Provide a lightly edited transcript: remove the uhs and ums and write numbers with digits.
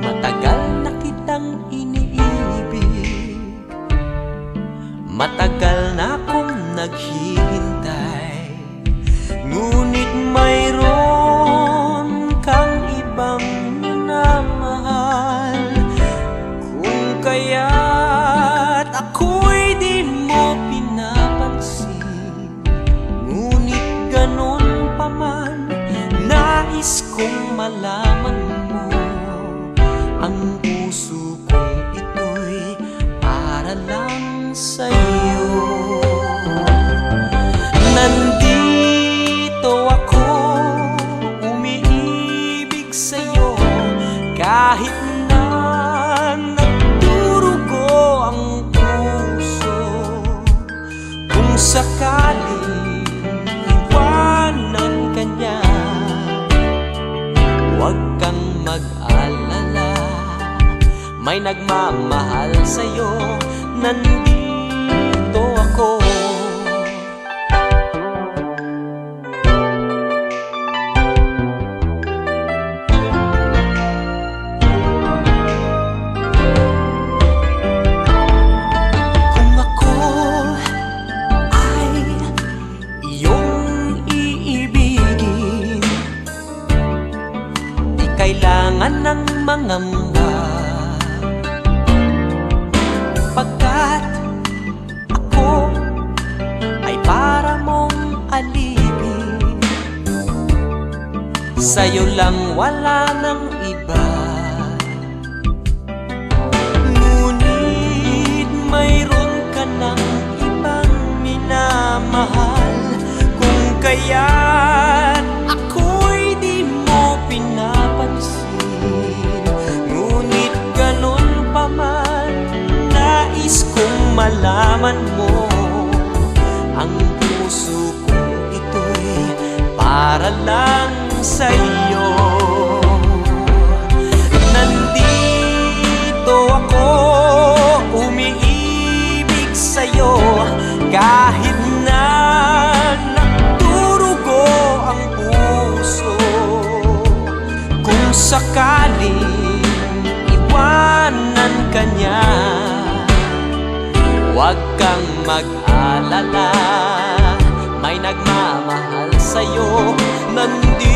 Matagal na kitang iniibig, matagal na akong naghihintay, ngunit mayroon kang ibang minamahal. Kung kaya't ako'y di mo pinapansin, ngunit ganon pa man, nais kong malaman mo, ang puso kong ito'y para lang sa'yo. Nandito ako, umiibig sa'yo, kahit na nagdurugo ang puso. Kung sakaling iwanan ka niya, huwag kang mag-alala, may nagmamahal sa'yo, nandito ako. Kung ako ay iyong iibigin, di kailangan ng mangamba, pagkat ako ay para mong alipin. Sa'yo lang, wala nang iba, ngunit mayroon ka ng ibang minamahal. Kung kaya't ako'y di mo pinapansin, ngunit ganon pa man, nais kong malaman mo, ang puso kong ito'y para lang sa'yo. Nandito ako, umiibig sa'yo, kahit na nagdurugo ang puso. Kung sakaling iwanan ka niya, huwag kang mag-alala, may nagmamahal sa'yo, nandito